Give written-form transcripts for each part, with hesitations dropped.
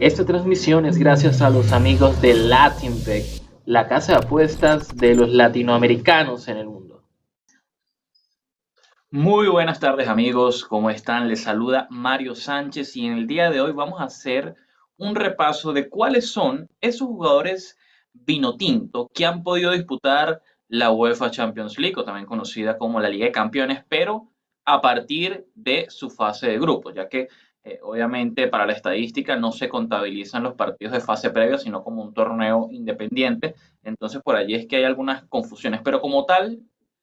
Esta transmisión es gracias a los amigos de LatinBet, la casa de apuestas de los latinoamericanos en el mundo. Muy buenas tardes amigos, ¿cómo están? Les saluda Mario Sánchez y en el día de hoy vamos a hacer un repaso de cuáles son esos jugadores vinotinto que han podido disputar la UEFA Champions League o también conocida como la Liga de Campeones, pero a partir de su fase de grupos, ya que obviamente para la estadística no se contabilizan los partidos de fase previa, sino como un torneo independiente, entonces por allí es que hay algunas confusiones, pero como tal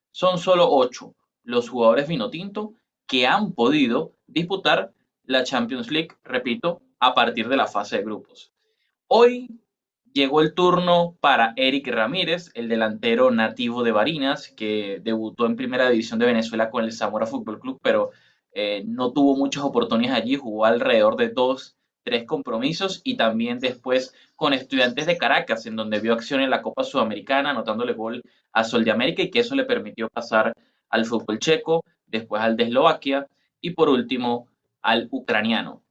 son solo 8 los jugadores vinotinto que han podido disputar la Champions League, repito, a partir de la fase de grupos. Hoy llegó el turno para Eric Ramírez, el delantero nativo de Barinas, que debutó en Primera División de Venezuela con el Zamora Fútbol Club, pero no tuvo muchas oportunidades allí, jugó alrededor de 2, 3 compromisos y también después con Estudiantes de Caracas, en donde vio acción en la Copa Sudamericana, anotándole gol a Sol de América y que eso le permitió pasar al fútbol checo, después al de Eslovaquia y por último al ucraniano.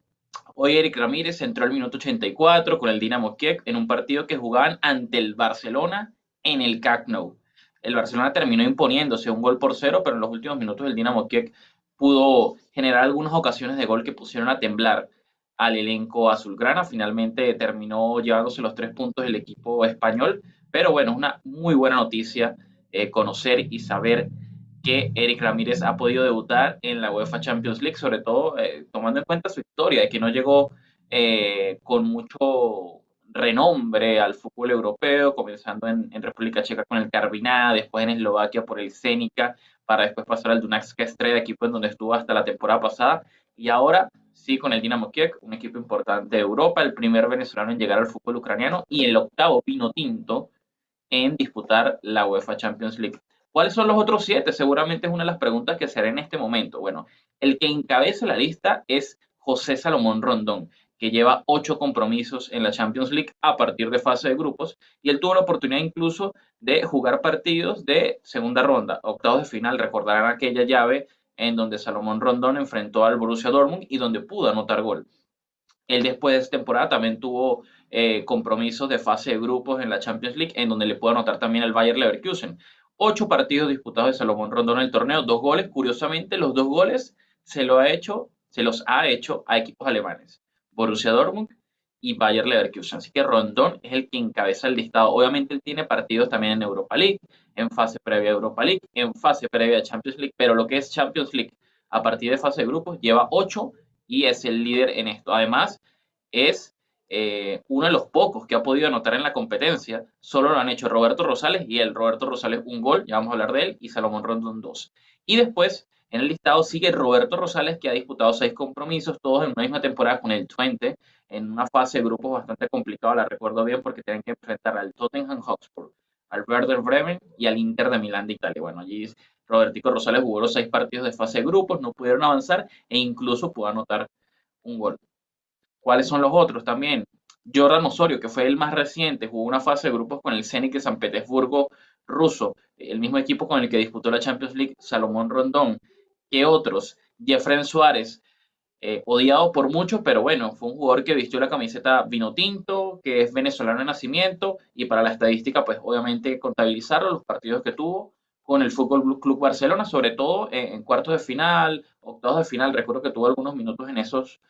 Hoy Eric Ramírez entró al minuto 84 con el Dinamo Kiev en un partido que jugaban ante el Barcelona en el Camp Nou. El Barcelona terminó imponiéndose 1 gol por 0, pero en los últimos minutos el Dinamo Kiev pudo generar algunas ocasiones de gol que pusieron a temblar al elenco azulgrana. Finalmente terminó llevándose los 3 puntos el equipo español, pero bueno, es una muy buena noticia conocer y saber que Eric Ramírez ha podido debutar en la UEFA Champions League, sobre todo tomando en cuenta su historia, de que no llegó con mucho renombre al fútbol europeo, comenzando en República Checa con el Karviná, después en Eslovaquia por el Zenica, para después pasar al Dunajská Streda, equipo en donde estuvo hasta la temporada pasada, y ahora sí con el Dinamo Kiev, un equipo importante de Europa, el primer venezolano en llegar al fútbol ucraniano y el octavo pino tinto en disputar la UEFA Champions League. ¿Cuáles son los otros 7? Seguramente es una de las preguntas que se hará en este momento. Bueno, el que encabeza la lista es José Salomón Rondón, que lleva 8 compromisos en la Champions League a partir de fase de grupos, y él tuvo la oportunidad incluso de jugar partidos de segunda ronda, octavos de final. Recordarán aquella llave en donde Salomón Rondón enfrentó al Borussia Dortmund y donde pudo anotar gol. Él después de esta temporada también tuvo compromisos de fase de grupos en la Champions League, en donde le puedo anotar también al Bayer Leverkusen. 8 partidos disputados de Salomón Rondón en el torneo, 2 goles. Curiosamente, los 2 goles se los ha hecho a equipos alemanes, Borussia Dortmund y Bayer Leverkusen. Así que Rondón es el que encabeza el listado. Obviamente él tiene partidos también en Europa League, en fase previa a Europa League, en fase previa a Champions League, pero lo que es Champions League a partir de fase de grupos lleva 8 y es el líder en esto. Además, es uno de los pocos que ha podido anotar en la competencia. Solo lo han hecho Roberto Rosales y él. Roberto Rosales 1 gol, ya vamos a hablar de él, y Salomón Rondón 2. Y después, en el listado sigue Roberto Rosales, que ha disputado 6 compromisos, todos en una misma temporada con el Twente, en una fase de grupos bastante complicada, la recuerdo bien porque tienen que enfrentar al Tottenham Hotspur, al Werder Bremen y al Inter de Milán de Italia. Bueno, allí Robertico Rosales jugó los 6 partidos de fase de grupos, no pudieron avanzar e incluso pudo anotar 1 gol. ¿Cuáles son los otros también? Jordan Osorio, que fue el más reciente, jugó una fase de grupos con el Zenit de San Petersburgo ruso, el mismo equipo con el que disputó la Champions League, Salomón Rondón. ¿Qué otros? Jeffrey Suárez, odiado por muchos, pero bueno, fue un jugador que vistió la camiseta vinotinto, que es venezolano de nacimiento, y para la estadística, pues obviamente contabilizarlo, los partidos que tuvo con el Fútbol Club Barcelona, sobre todo en cuartos de final, octavos de final. Recuerdo que tuvo algunos minutos en esos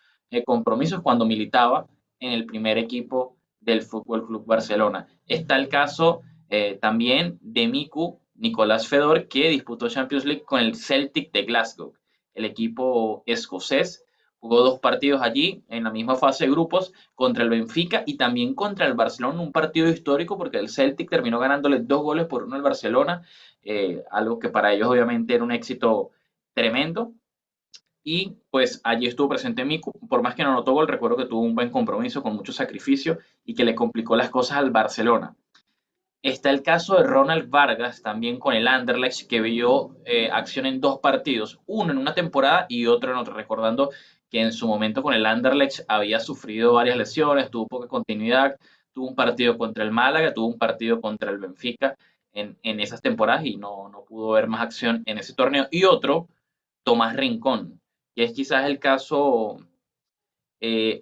compromisos cuando militaba en el primer equipo del Fútbol Club Barcelona. Está el caso también de Miku Nicolás Fedor, que disputó Champions League con el Celtic de Glasgow, el equipo escocés. Jugó 2 partidos allí en la misma fase de grupos contra el Benfica y también contra el Barcelona, un partido histórico porque el Celtic terminó ganándole 2 goles por 1 al Barcelona, algo que para ellos obviamente era un éxito tremendo. Y pues allí estuvo presente Miku, por más que no anotó gol, recuerdo que tuvo un buen compromiso con mucho sacrificio y que le complicó las cosas al Barcelona. Está el caso de Ronald Vargas, también con el Anderlecht, que vio acción en 2 partidos, uno en una temporada y otro en otra, recordando que en su momento con el Anderlecht había sufrido varias lesiones, tuvo poca continuidad, tuvo un partido contra el Málaga, tuvo un partido contra el Benfica en esas temporadas y no pudo ver más acción en ese torneo. Y otro, Tomás Rincón, que es quizás el caso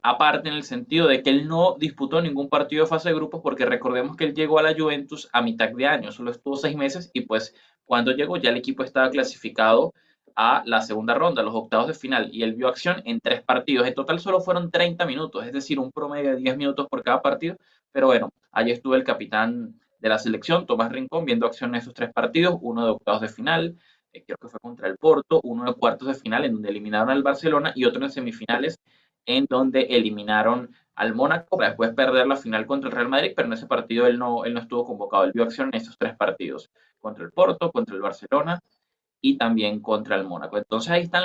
aparte en el sentido de que él no disputó ningún partido de fase de grupos porque recordemos que él llegó a la Juventus a mitad de año, solo estuvo 6 meses y pues cuando llegó ya el equipo estaba clasificado a la segunda ronda, los octavos de final, y él vio acción en 3 partidos. En total solo fueron 30 minutos, es decir, un promedio de 10 minutos por cada partido, pero bueno, allí estuvo el capitán de la selección, Tomás Rincón, viendo acción en esos 3 partidos, uno de octavos de final, creo que fue contra el Porto, uno de cuartos de final en donde eliminaron al Barcelona y otro en semifinales en donde eliminaron al Mónaco para después perder la final contra el Real Madrid, pero en ese partido él no estuvo convocado, él vio acción en esos 3 partidos, contra el Porto, contra el Barcelona y también contra el Mónaco. Entonces ahí están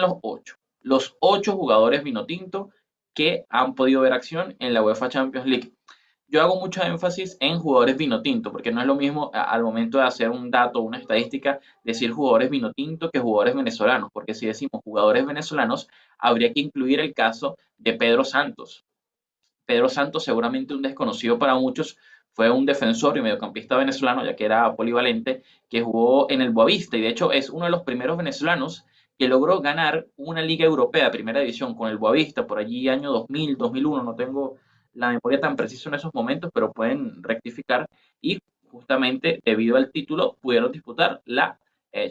los ocho jugadores vinotinto que han podido ver acción en la UEFA Champions League. Yo hago mucho énfasis en jugadores vinotinto, porque no es lo mismo al momento de hacer un dato, una estadística, decir jugadores vinotinto que jugadores venezolanos, porque si decimos jugadores venezolanos, habría que incluir el caso de Pedro Santos. Pedro Santos, seguramente un desconocido para muchos, fue un defensor y mediocampista venezolano, ya que era polivalente, que jugó en el Boavista y de hecho es uno de los primeros venezolanos que logró ganar una liga europea de primera división con el Boavista por allí año 2000, 2001, no tengo la memoria tan precisa en esos momentos, pero pueden rectificar y justamente debido al título pudieron disputar la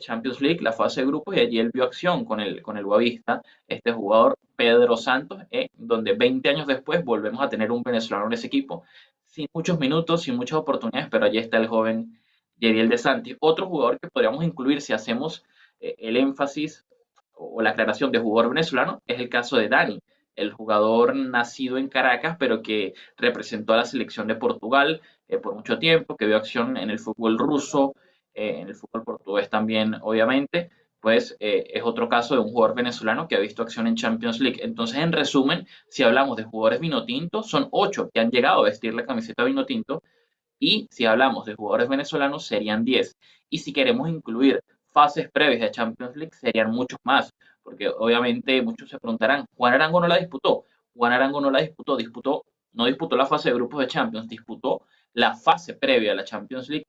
Champions League, la fase de grupos y allí él vio acción con el Boavista, este jugador Pedro Santos, donde 20 años después volvemos a tener un venezolano en ese equipo, sin muchos minutos, sin muchas oportunidades, pero allí está el joven Yeriel de Santi. Otro jugador que podríamos incluir si hacemos el énfasis o la aclaración de jugador venezolano es el caso de Dani, el jugador nacido en Caracas, pero que representó a la selección de Portugal por mucho tiempo, que vio acción en el fútbol ruso, en el fútbol portugués también, obviamente, pues es otro caso de un jugador venezolano que ha visto acción en Champions League. Entonces, en resumen, si hablamos de jugadores vinotinto, son 8 que han llegado a vestir la camiseta vinotinto y si hablamos de jugadores venezolanos serían 10. Y si queremos incluir fases previas de Champions League serían muchos más, porque obviamente muchos se preguntarán, ¿Juan Arango no la disputó? Juan Arango no la disputó, no disputó la fase de grupos de Champions, disputó la fase previa a la Champions League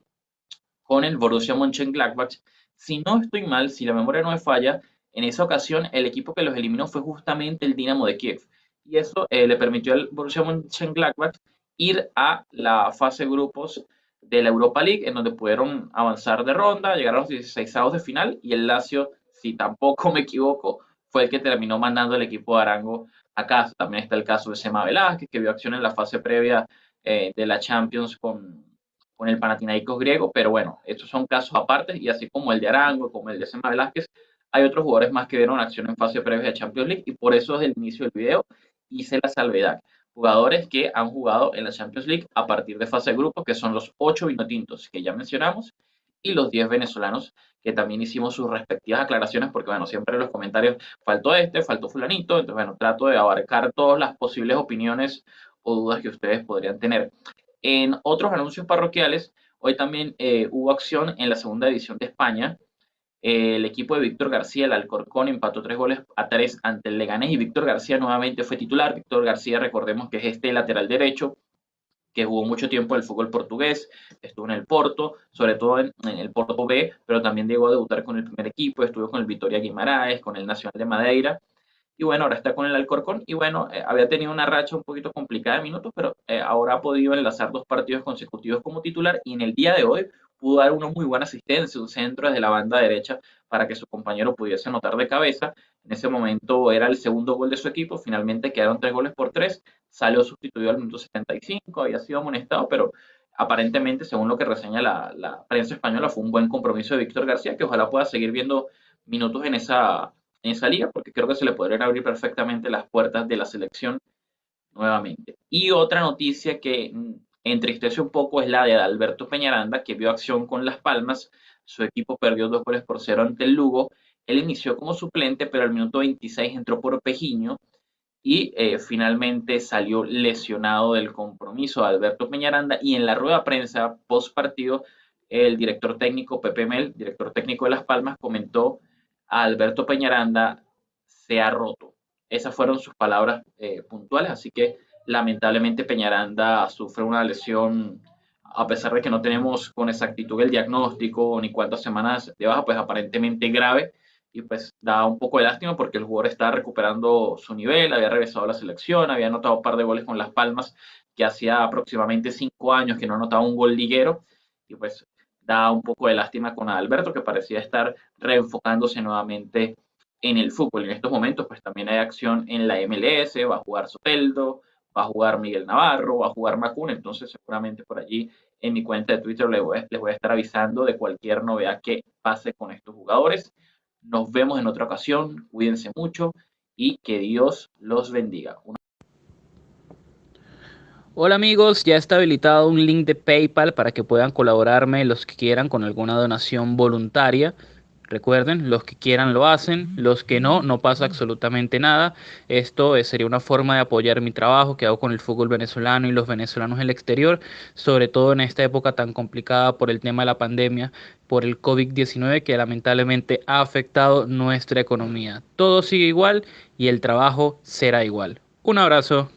con el Borussia Mönchengladbach. Si no estoy mal, si la memoria no me falla, en esa ocasión el equipo que los eliminó fue justamente el Dinamo de Kiev. Y eso le permitió al Borussia Mönchengladbach ir a la fase de grupos de la Europa League, en donde pudieron avanzar de ronda, llegar a los 16avos de final, y el Lazio, si tampoco me equivoco, fue el que terminó mandando el equipo de Arango a casa. También está el caso de Sema Velázquez, que vio acción en la fase previa de la Champions con el Panathinaikos griego, pero bueno, estos son casos aparte y así como el de Arango, como el de Sema Velázquez, hay otros jugadores más que dieron acción en fase previa de Champions League y por eso desde el inicio del video hice la salvedad. Jugadores que han jugado en la Champions League a partir de fase de grupos, que son los 8 vinotintos que ya mencionamos y los 10 venezolanos que también hicimos sus respectivas aclaraciones, porque bueno, siempre en los comentarios faltó faltó fulanito, entonces bueno, trato de abarcar todas las posibles opiniones o dudas que ustedes podrían tener. En otros anuncios parroquiales, hoy también hubo acción en la segunda división de España. El equipo de Víctor García, el Alcorcón, empató 3 goles a 3 ante el Leganés y Víctor García nuevamente fue titular. Víctor García, recordemos que es este lateral derecho que jugó mucho tiempo en el fútbol portugués, estuvo en el Porto, sobre todo en el Porto B, pero también llegó a debutar con el primer equipo, estuvo con el Vitória Guimaraes, con el Nacional de Madeira y bueno, ahora está con el Alcorcón y bueno, había tenido una racha un poquito complicada de minutos, pero ahora ha podido enlazar 2 partidos consecutivos como titular y en el día de hoy pudo dar una muy buena asistencia, un centro desde la banda derecha para que su compañero pudiese anotar de cabeza. En ese momento era el segundo gol de su equipo, finalmente quedaron 3 goles por 3, salió sustituido al minuto 75, había sido amonestado, pero aparentemente, según lo que reseña la prensa española, fue un buen compromiso de Víctor García, que ojalá pueda seguir viendo minutos en esa liga, porque creo que se le podrían abrir perfectamente las puertas de la selección nuevamente. Y otra noticia que entristece un poco es la de Alberto Peñaranda, que vio acción con Las Palmas. Su equipo perdió 2 goles por 0 ante el Lugo. Él inició como suplente, pero al minuto 26 entró por Pejiño y finalmente salió lesionado del compromiso de Alberto Peñaranda. Y en la rueda de prensa post partido, el director técnico Pepe Mel, director técnico de Las Palmas, comentó a Alberto Peñaranda se ha roto. Esas fueron sus palabras puntuales, así que lamentablemente Peñaranda sufre una lesión, a pesar de que no tenemos con exactitud el diagnóstico ni cuántas semanas de baja, pues aparentemente grave, y pues da un poco de lástima porque el jugador está recuperando su nivel, había regresado a la selección, había anotado un par de goles con Las Palmas, que hacía aproximadamente 5 años que no anotaba un gol liguero, y pues da un poco de lástima con Alberto, que parecía estar reenfocándose nuevamente en el fútbol. En estos momentos pues también hay acción en la MLS, va a jugar Soteldo, va a jugar Miguel Navarro, va a jugar Macún, entonces seguramente por allí en mi cuenta de Twitter les voy a estar avisando de cualquier novedad que pase con estos jugadores. Nos vemos en otra ocasión, cuídense mucho y que Dios los bendiga. Hola amigos, ya está habilitado un link de PayPal para que puedan colaborarme los que quieran con alguna donación voluntaria. Recuerden, los que quieran lo hacen, los que no, no pasa absolutamente nada. Esto sería una forma de apoyar mi trabajo que hago con el fútbol venezolano y los venezolanos en el exterior, sobre todo en esta época tan complicada por el tema de la pandemia, por el COVID-19 que lamentablemente ha afectado nuestra economía. Todo sigue igual y el trabajo será igual. Un abrazo.